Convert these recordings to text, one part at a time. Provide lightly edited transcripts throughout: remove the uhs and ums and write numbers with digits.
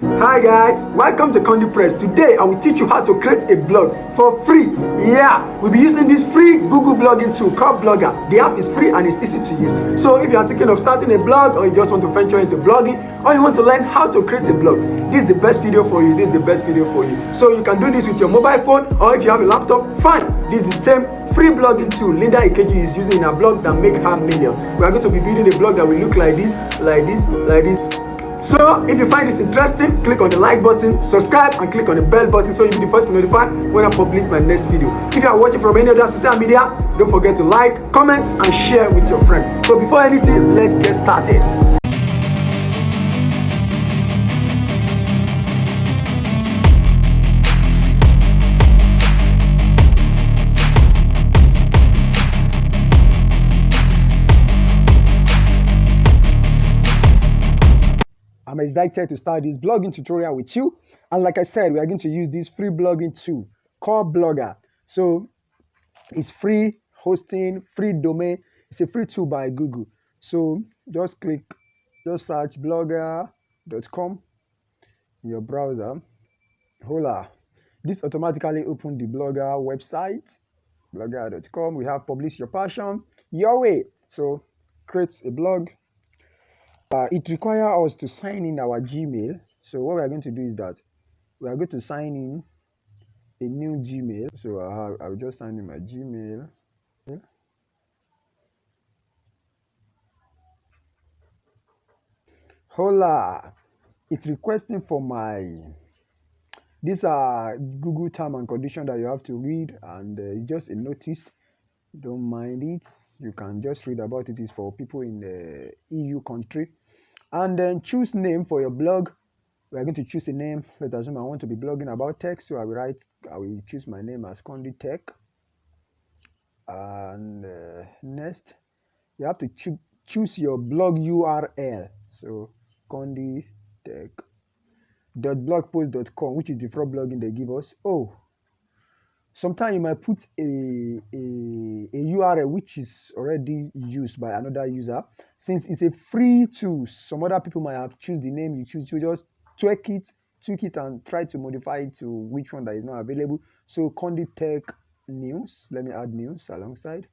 Hi guys, welcome to Condi Press. Today I will teach you how to create a blog for free. Yeah, we'll be using this free Google blogging tool called Blogger. The app is free and it's easy to use. So if you are thinking of starting a blog, or you just want to venture into blogging, or you want to learn how to create a blog, this is the best video for you. This is the best video for you. So you can do this with your mobile phone, or if you have a laptop, fine. This is the same free blogging tool Linda Ikeji is using in her blog that make her million. We are going to be building a blog that will look like this, like this, like this. So if you find this interesting, click on the like button, subscribe, and click on the bell button so you'll be the first to notify when I publish my next video. If you are watching from any other social media, don't forget to like, comment, and share with your friends. So before anything, let's get started. I'm excited to start this blogging tutorial with you. And like I said, we are going to use this free blogging tool called Blogger. So it's free hosting, free domain. It's a free tool by Google. So just search blogger.com in your browser. Hola. This automatically opens the Blogger website, blogger.com. We have publish your passion your way. So create a blog. It requires us to sign in our Gmail. So what we are going to do is that we are going to sign in a new Gmail. So I will just sign in my Gmail. Okay. Hola! It's requesting for these are Google term and condition that you have to read, and it's just a notice. Don't mind it. You can just read about it. It's for people in the EU country. And then choose name for your blog. We are going to choose a name. Let's assume I want to be blogging about tech, so I will choose my name as Condi Tech. And next, you have to choose your blog URL. So conditech.blogpost.com, which is the free blogging they give us. Sometimes you might put a URL which is already used by another user. Since it's a free tool, some other people might have choose the name you choose. You just tweak it, and try to modify it to which one that is not available. So Condi Tech News. Let me add news alongside.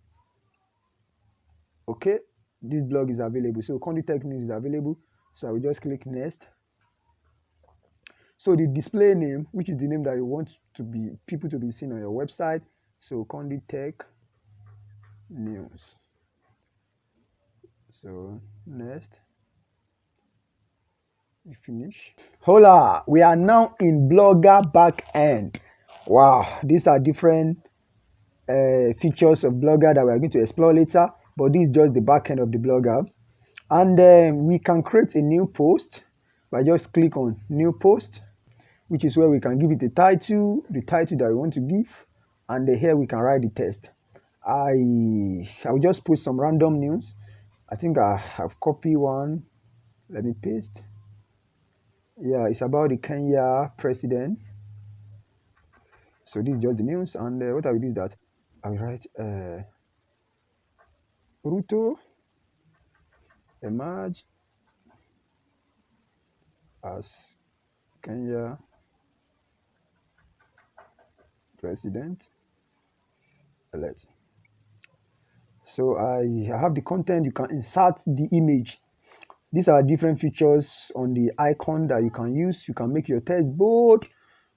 Okay, this blog is available. So Condi Tech News is available. So I will just click next. So the display name, which is the name that you want people to be seen on your website. So Condi Tech News. So next, we finish. Hola, we are now in Blogger backend. Wow, these are different features of Blogger that we are going to explore later. But this is just the backend of the Blogger, and then we can create a new post by just click on New Post, which is where we can give it a title, the title that we want to give, and here we can write the text. I will just put some random news. I think I have copied one. Let me paste. Yeah, it's about the Kenya president. So this is just the news, and what I will do is that I will write Ruto emerge as Kenya president elect. So I have the content. You can insert the image. These are different features on the icon that you can use. You can make your text bold.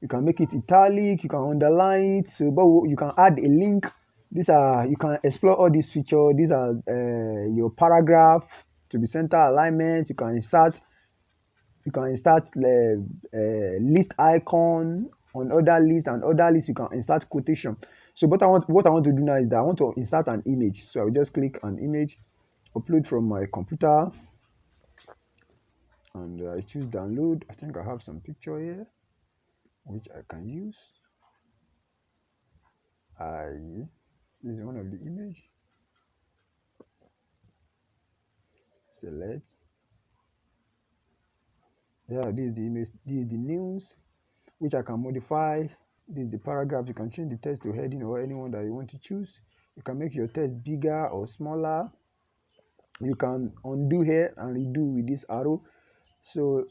You can make it italic. You can underline it. So, but you can add a link. You can explore all these features. These are your paragraph to be center alignment. You can insert list icon on other lists, and other lists you can insert quotation. So what I want to do now is that I want to insert an image. So I will just click on image, upload from my computer, and I choose download. I think I have some picture here which I can use. This is one of the image. Select. Yeah, this is the image. This is the news, which I can modify. This is the paragraph. You can change the text to heading or anyone that you want to choose. You can make your text bigger or smaller. You can undo here and redo with this arrow. So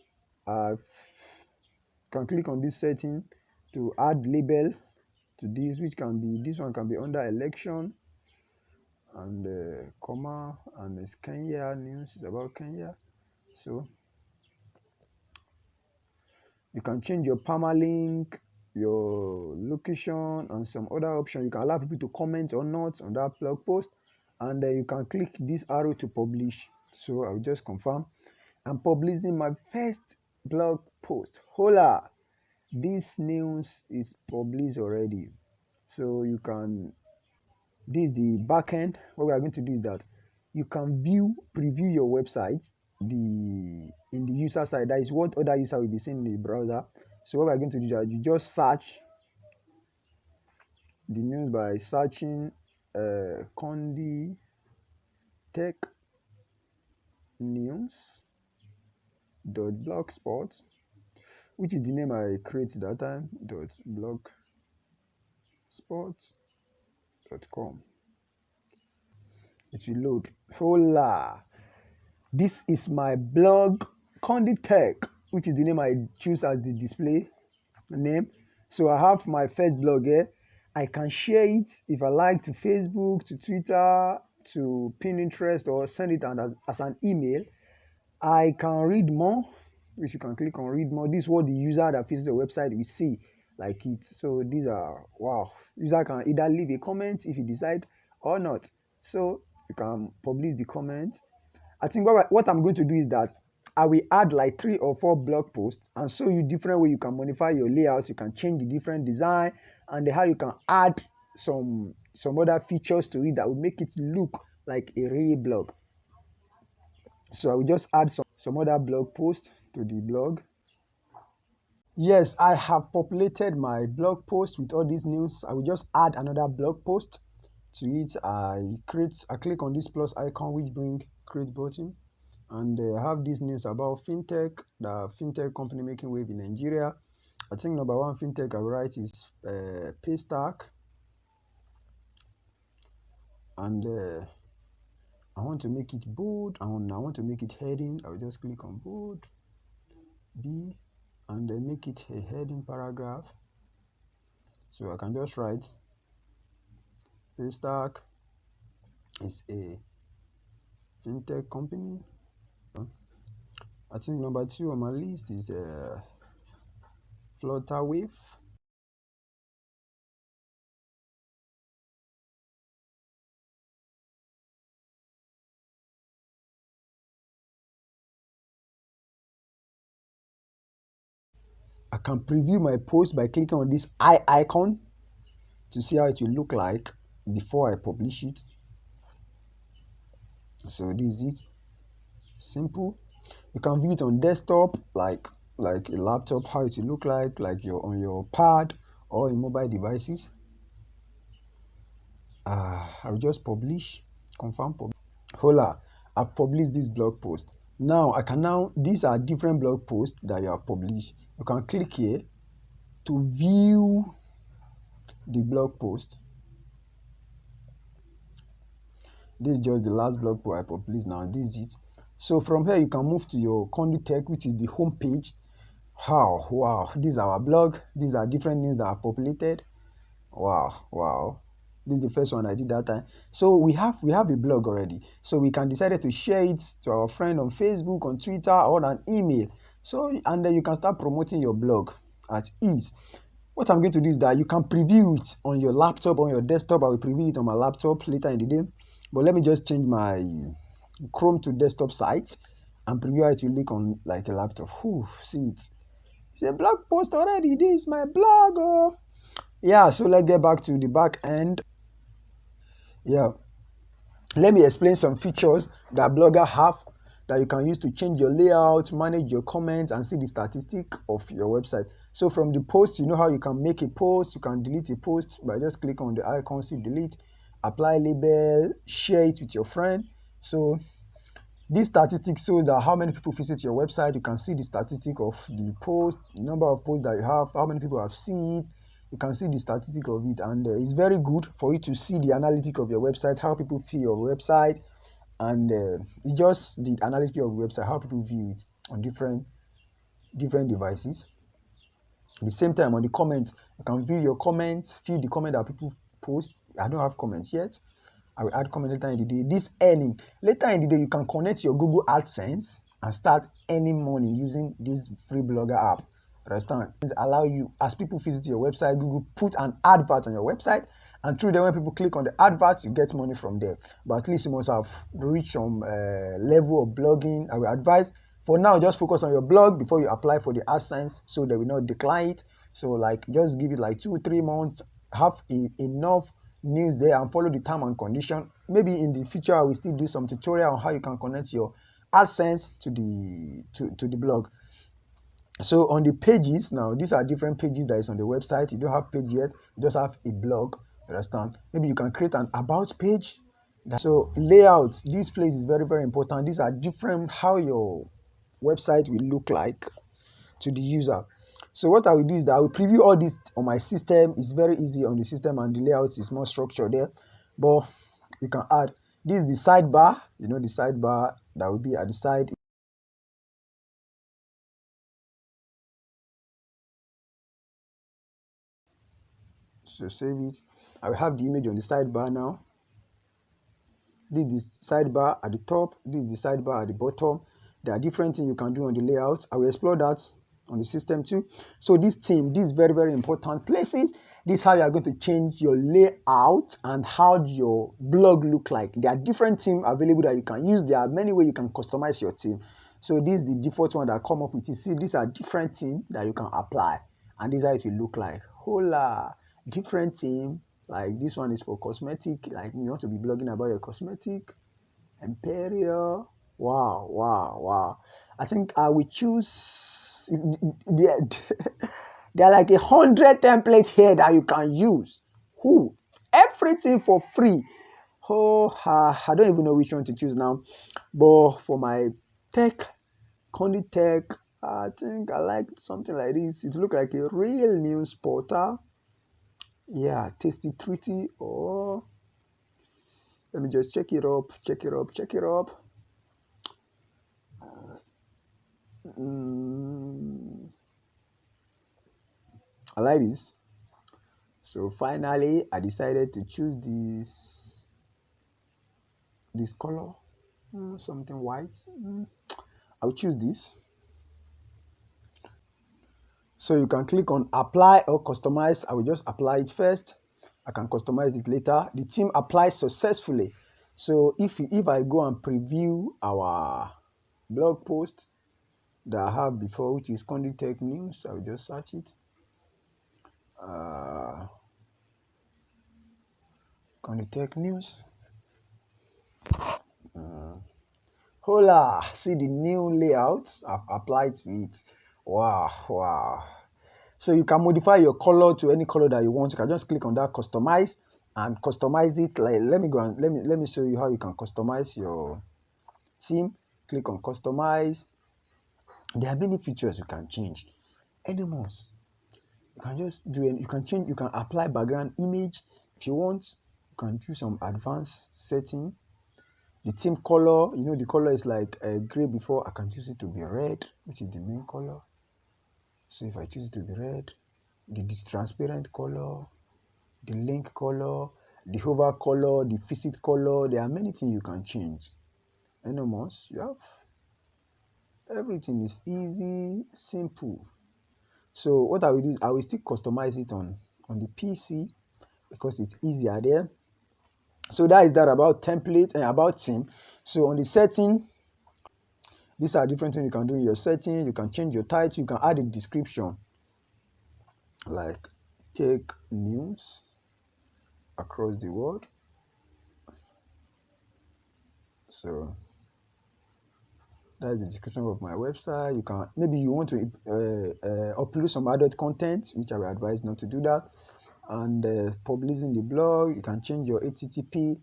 can click on this setting to add label to this, which can be, this one can be under election and comma, and it's Kenya news, it's about Kenya. So you can change your permalink, your location, and some other options. You can allow people to comment or not on that blog post, and you can click this arrow to publish. So I'll just confirm I'm publishing my first blog post. Hola, this news is published already. So you can, this is the backend. What we are going to do is that you can preview your website in the user side. That is what other user will be seeing in the browser. So what we are going to do is that you just search the news by searching Condi Tech News .blogspot, which is the name I created that time, .blogspot.com. It will load. Hola, this is my blog Condi Tech, which is the name I choose as the display name. So I have my first blog here. I can share it if I like to Facebook, to Twitter, to Pinterest, or send it as an email. I can read more, which you can click on read more. This is what the user that visits the website will see, like it. So these are, wow, user can either leave a comment if you decide or not. So you can publish the comment. I think what I'm going to do is that I will add like 3 or 4 blog posts and show you different way you can modify your layout. You can change the different design and how you can add some other features to it that will make it look like a real blog. So I will just add some other blog posts to the blog. Yes, I have populated my blog post with all these news. I will just add another blog post to it. I click on this plus icon which bring create button, and I have this news about fintech, the fintech company making wave in Nigeria. I think number 1 fintech I write is Paystack, and I want to make it bold, and I want to make it heading. I will just click on bold B and then make it a heading paragraph. So I can just write Paystack is a fintech company. I think number 2 on my list is Flutterwave. I can preview my post by clicking on this eye icon to see how it will look like before I publish it. So this is it. Simple. You can view it on desktop, like a laptop, how it will look like on your pad or in mobile devices. I will just publish, confirm publish. Hola, I've published this blog post. Now these are different blog posts that you have published. You can click here to view the blog post. This is just the last blog post I published. Now this is it. So from here you can move to your Condi Tech, which is the home page. Wow, this is our blog. These are different news that are populated. Wow, this is the first one I did that time. So we have a blog already, so we can decide to share it to our friend on Facebook, on Twitter, or an email. So, and then you can start promoting your blog at ease. What I'm going to do is that you can preview it on your laptop, on your desktop. I will preview it on my laptop later in the day, but let me just change my Chrome to desktop site and preview it. You look on like a laptop. See it. It's a blog post already. This is my blog. Oh. Yeah, so let's get back to the back end. Yeah, let me explain some features that Blogger have that you can use to change your layout, manage your comments, and see the statistic of your website. So from the post, you know how you can make a post. You can delete a post by just click on the icon, see delete, apply label, share it with your friend. So this statistic shows that how many people visit your website. You can see the statistic of the post, the number of posts that you have, how many people have seen it. You can see the statistic of it, and it's very good for you to see the analytic of your website, how people view your website, and it's just the analytic of your website, how people view it on different devices. the same time on the comments, you can view your comments, view the comment that people post. I don't have comments yet. I will add comment later in the day. This earning, later in the day, you can connect your Google AdSense and start earning money using this free blogger app. Understand? It allow you, as people visit your website, Google put an advert on your website, and through there, when people click on the advert, you get money from there. But at least you must have reached some level of blogging. I will advise for now, just focus on your blog before you apply for the AdSense, so they will not decline it. So like, just give it like 2-3 months, have enough news there, and follow the term and condition. Maybe in the future, I will still do some tutorial on how you can connect your AdSense to the blog. So on the pages now, these are different pages that is on the website. You don't have page yet, you just have a blog. Understand? Maybe you can create an about page. So layouts, this place is very, very important. These are different how your website will look like to the user. So what I will do is that I will preview all this on my system. It's very easy on the system, and the layout is more structured there. But you can add, this is the sidebar. You know, the sidebar that will be at the side. So save it. I will have the image on the sidebar now. This is the sidebar at the top. This is the sidebar at the bottom. There are different things you can do on the layout. I will explore that on the system too. So this theme, this is very, very important places. This is how you are going to change your layout and how your blog look like. There are different themes available that you can use. There are many ways you can customize your theme. So this is the default one that I come up with. You see, these are different themes that you can apply, and this is how it will look like. Hola, different theme. Like this one is for cosmetic. Like you want to be blogging about your cosmetic. Imperial. Wow, wow, wow. I think I will choose. There are like 100 templates here that you can use. Who? Everything for free. Oh, I don't even know which one to choose now. But for my tech, Condi Tech, I think I like something like this. It looks like a real news portal. Yeah, tasty treaty. Oh, let me just check it up, check it up, check it up. I like this. So finally, I decided to choose this color, something white. I'll choose this. So you can click on apply or customize. I will just apply it first. I can customize it later. The theme applies successfully. So if I go and preview our blog post that I have before, which is Condi Tech News, I will just search it. Condi Tech News. Hola, see the new layouts I've applied to it. Wow, wow. So you can modify your color to any color that you want. You can just click on that customize and customize it. Like let me show you how you can customize your theme. Click on customize. There are many features you can change. Animals. You can just do it. You can change. You can apply background image if you want. You can do some advanced setting. The theme color, you know, the color is like gray before. I can choose it to be red, which is the main color. So if I choose it to be red, the transparent color, the link color, the hover color, the visit color, there are many things you can change. Enormous, you have everything is easy, simple. So what I will do is I will still customize it on the PC because it's easier there. So that is that about template and about theme. So on the setting, these are different things you can do in your setting. You can change your title. You can add a description like take news across the world. So that's the description of my website. You can, maybe you want to upload some adult content, which I will advise not to do that. And publishing the blog, you can change your HTTPS,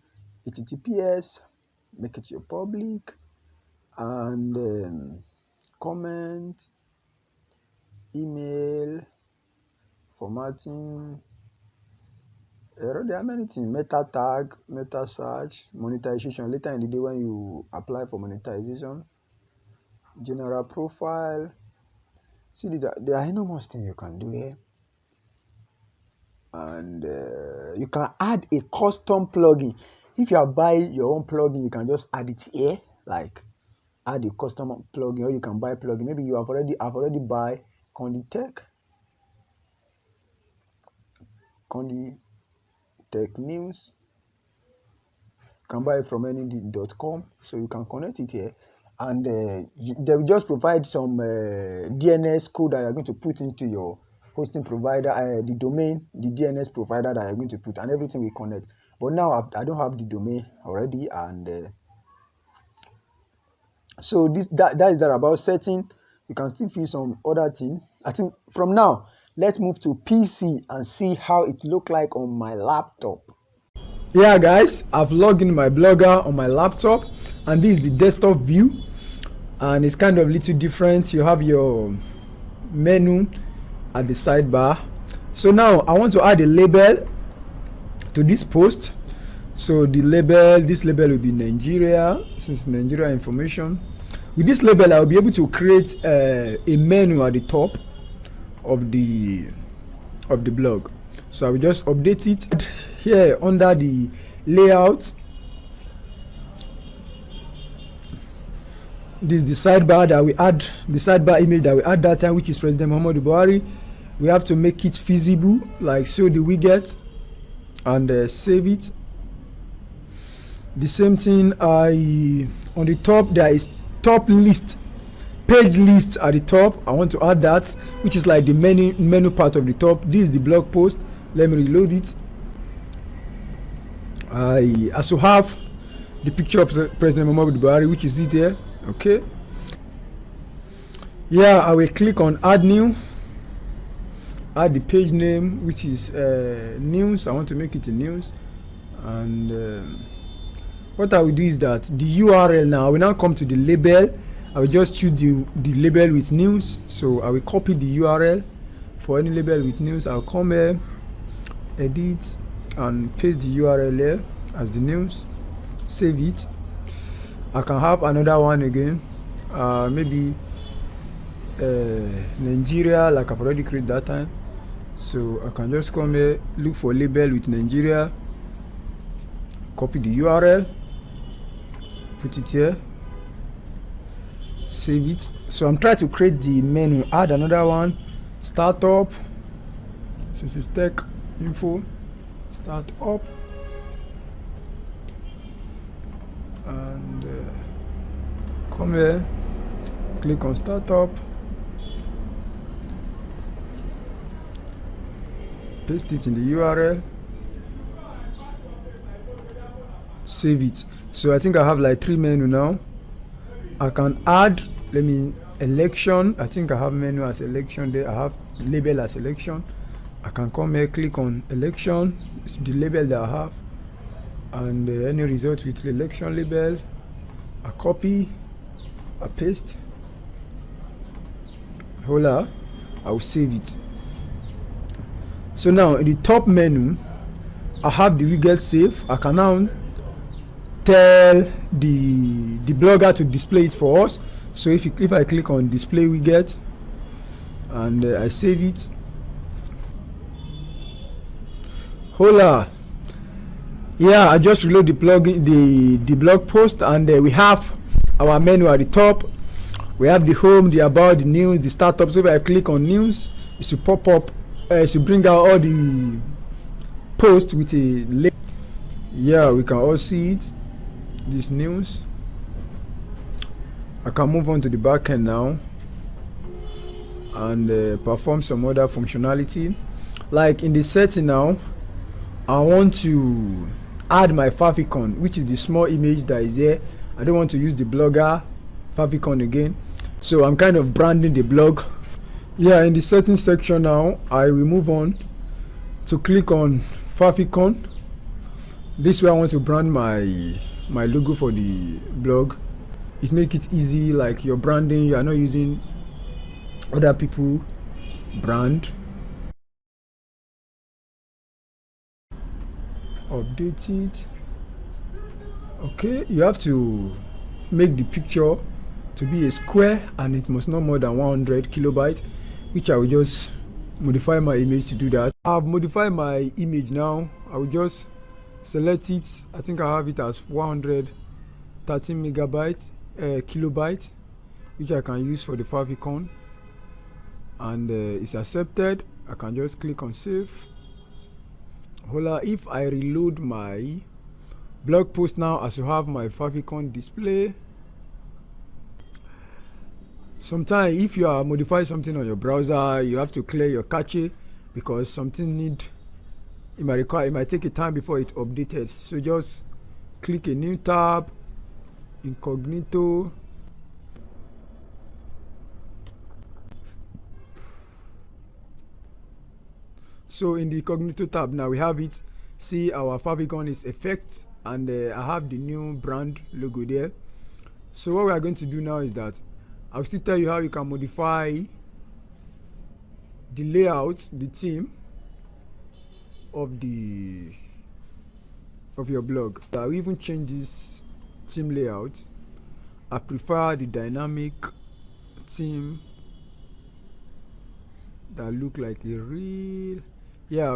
make it your public, and comment, email, formatting. There are many things. Meta tag, meta search, monetization. Later in the day when you apply for monetization, general profile, See, there are enormous things you can do here. And you can add a custom plugin. If you are buying your own plugin, you can just add it here, like add a custom plugin, or you can buy plugin. Maybe I've already buy Condi Tech News. You can buy it from any.com, so you can connect it here, and they will just provide some DNS code that you're going to put into your hosting provider, the domain, the DNS provider that you're going to put, and everything will connect. But now I don't have the domain already, and so that is that about setting. You can still feel some other thing. I think from now, let's move to PC and see how it look like on my laptop. Yeah guys, I've logged in my Blogger on my laptop, and this is the desktop view, and it's kind of a little different. You have your menu at the sidebar. So now I want to add a label to this post. So this label will be Nigeria, since Nigeria information. With this label, I'll be able to create a menu at the top of the blog. So I will just update it here under the layout. This is the sidebar that we add, the sidebar image that we add that time, which is President Muhammadu Buhari. We have to make it visible, like so the widget, and save it. The same thing, on the top there is top list, page list at the top. I want to add that, which is like the menu part of the top. This is the blog post. Let me reload it. I also have the picture of President Muhammadu Buhari, which is it there. Okay. Yeah, I will click on add new. Add the page name, which is news. I want to make it a news. And what I will do is that the URL now, I will now come to the label. I will just choose the label with news. So I will copy the URL for any label with news. I'll come here, edit, and paste the URL here as the news. Save it. I can have another one again, maybe Nigeria, like I've already created that time. So I can just come here, look for label with Nigeria, copy the URL, put it here, save it. So I'm trying to create the menu, add another one, startup, since it's tech info, startup, and come here, click on startup, paste it in the URL, save it. So I think I have like 3 menu now. I can add, election. I think I have menu as election there. I have label as election. I can come here, click on election. It's the label that I have, and any result with the election label, I copy, I paste. Voila, I will save it. So now in the top menu, I have the widget save. I can now tell the blogger to display it for us. So if I click on display widget and I save it, voila. Yeah, I just reload the plugin, the blog post, and we have our menu at the top. We have the home, the about, the news, the startup. So if I click on news, it should pop up, it should bring out all the posts with a link. Yeah, we can all see it, this news. I can move on to the backend now and perform some other functionality. Like in the setting now, I want to add my favicon, which is the small image that is here. I don't want to use the blogger favicon again, so I'm kind of branding the blog. Yeah, in the settings section now, I will move on to click on favicon. This way I want to brand my logo for the blog. It makes it easy, like your branding, you are not using other people brand. Update it. Okay, you have to make the picture to be a square, and it must not more than 100 kilobytes. which I will just modify my image to do that. I've modified my image now. I will just select it. I think I have it as 113 megabytes kilobytes, which I can use for the favicon, and it's accepted. I can just click on save. Hola, if I reload my blog post now, as you have my favicon display. Sometimes if you are modifying something on your browser, you have to clear your cache because something it might take a time before it updated. So just click a new tab, incognito. So in the incognito tab now we have it. See, our favicon is effect, and I have the new brand logo there. So what we are going to do now is that I'll still tell you how you can modify the layout, the theme of your blog. I'll even change this theme layout. I prefer the dynamic theme that look like a real,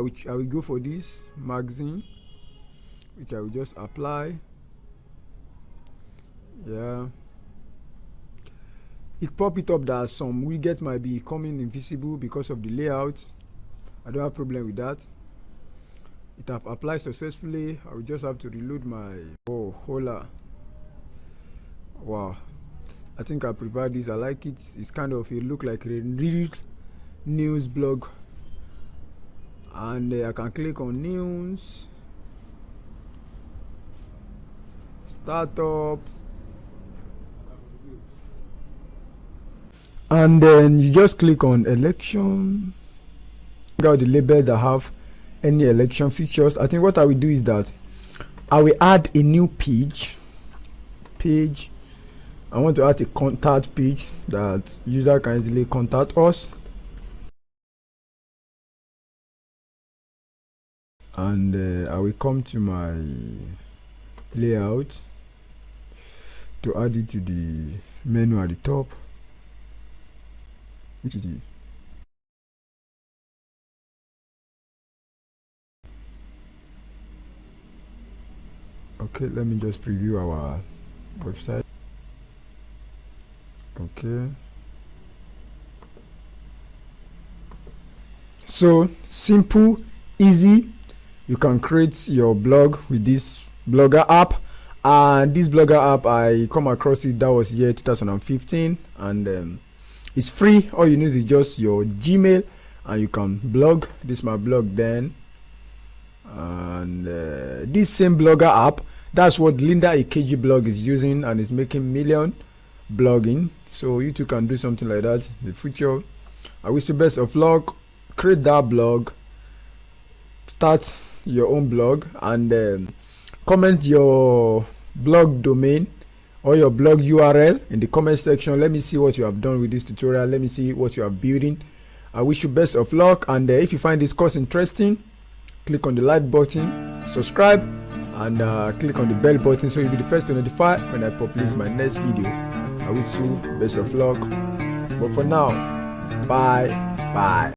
which I will go for this magazine, which I will just apply. It pop it up that some widgets might be coming invisible because of the layout. I don't have problem with that. It have applied successfully. I will just have to reload my hola. Wow, I think I prefer this. I like it. It's kind of, it look like a real news blog, and I can click on news, startup, and then you just click on election. Got the label that have any election features. I think what I will do is that I will add a new page. I want to add a contact page that user can easily contact us, and I will come to my layout to add it to the menu at the top, which is the okay. Let me just preview our website. Okay, so simple, easy. You can create your blog with this blogger app, and this blogger app, I come across it, that was year 2015, and it's free. All you need is just your Gmail and you can blog. This is my blog then, and this same blogger app, that's what Linda Ikeji blog is using, and is making million blogging. So you too can do something like that in the future. I wish you best of luck. Create that blog, start your own blog, and comment your blog domain or your blog URL in the comment section. Let me see what you have done with this tutorial. Let me see what you are building. I wish you best of luck, and if you find this course interesting, click on the like button, subscribe, and click on the bell button so you'll be the first to notify when I publish my next video. I wish you best of luck, but for now, bye.